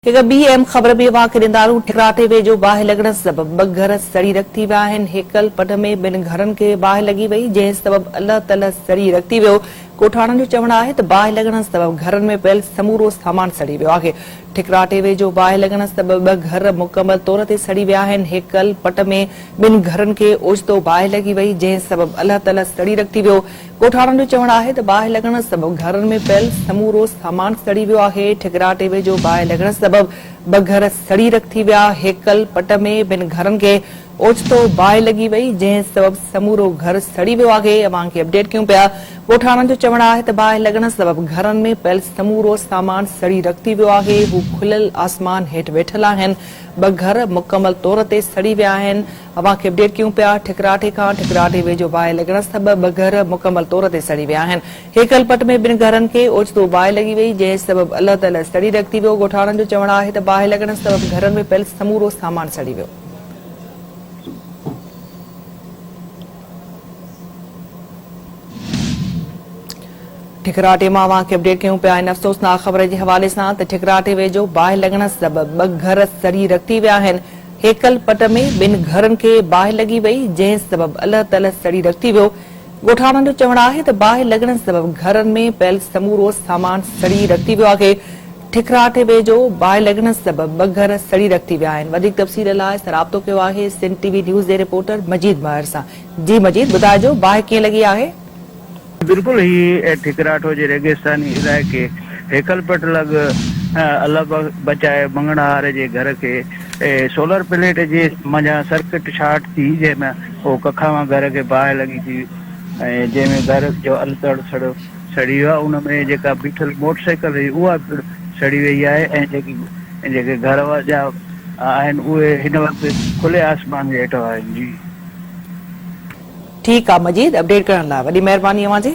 एक ॿी अहम ख़बर में वाक़िअ ॾींदारूं ठिकराटे वेझो बाहि लॻण सबबि 2 घर सड़ी रख थी विया आहिनि। हेकल पट में 2 घरनि खे बाहि लॻी वई, जंहिं सबबि अल्ह तल्ह सड़ी रख थी वियो। ॻोठाणनि जो चवणु आहे त बाहि लॻण सबबि घरनि में पियल समूरो सामान सड़ी वियो आहे। ठिकराटे वेझो बाहि लॻण सबबि 2 घर मुकमल तौर ते सड़ी विया आहिनि। हेकल पट में 2 घरनि खे ओचितो बाहि लॻी वई, जंहिं सबबि अल्ह तल्ह सड़ी रख थी वियो। ॻोठाणनि जो चवणु आहे त बाहि लॻण सबबि घरनि में पियल समूरो सामान सड़ी वियो आहे। ठिकराटे वेझो बाहि लॻण सबबि 2 घर सड़ी रख थी विया। हेकल पट में 2 घरनि खे ओचितो बाहि लॻी वई, जंहिं सबबि समूरो घर सड़ी वियो आहे। अवां खे अपडेट कयूं पिया। ॻोठाणनि जो चवणु आहे त बाहि लॻण सबबि घरनि में पियल समूरो सामान सड़ी रख थी वियो आहे। हू खुलियल आसमान हेठि वेठल आहिनि। 2 घर मुकमल तौर ते सड़ी विया आहिनि। अवां खे अपडेट कयूं पिया। ठिकराटे वेझो बाहि लॻण सबबि 2 घर मुकमल तौर ते सड़ी विया आहिनि। हेकल पट में 2 घरनि खे ओचितो बाहि लॻी वई, जंहिं सबबि अल्ह तल्ह सड़ी रख थी वियो। ॻोठाणनि जो चवणु आहे त बाहि लॻण सबबि घरनि में पियल समूरो सामान सड़ी वियो। ठिकराटे मां अवां खे अपडेट कयूं पिया इन अफ़सोसनाक ख़बर जे हवाले सां त ठिकराटे वेझो बाहि लॻण सबबि 2 घर सड़ी रख थी विया आहिनि। हेकल पट में 2 घरनि खे बाहि लॻी वई, जंहिं सबबि अल्ह तल्ह सड़ी रख थी वियो। ॻोठाणनि जो चवणु आहे त बाहि लॻण सबबि घरनि में पियल समूरो सामान सड़ी रख थी वियो आहे। ठिकराटे वेझो बाहि लॻण सबबि 2 घर सड़ी रख थी विया आहिनि। वधीक तफ़सील लाइ राब्तो कयो आहे सिंध टीवी न्यूज़ जे रिपोर्टर मजीद महर सां। जी मजीद, ॿुधाइजो बाहि कीअं लॻी आहे? बिल्कुल ही ठिकराटो जे रेगिस्तानी इलाइक़े हेकल पट लग अल्लाह बचाए मंगणहार जे घर के सोलर प्लेट जे मञा सर्किट शॉर्ट थी, जंहिंमें वो कखावा घर के बाहि लगी थी, जंहिंमें घर जो अलतड़ सड़ी वियो आहे। उन में जेका बीठल मोटरसाइकिल हुई उहा सड़ी वई आहे ऐं जेके घर जा आहिनि उहे हिन वक़्तु खुले आसमान जे हेठि आहिनि। जी ठीकु आहे मजीद, अपडेट करण लाइ वॾी महिरबानी अवां जी।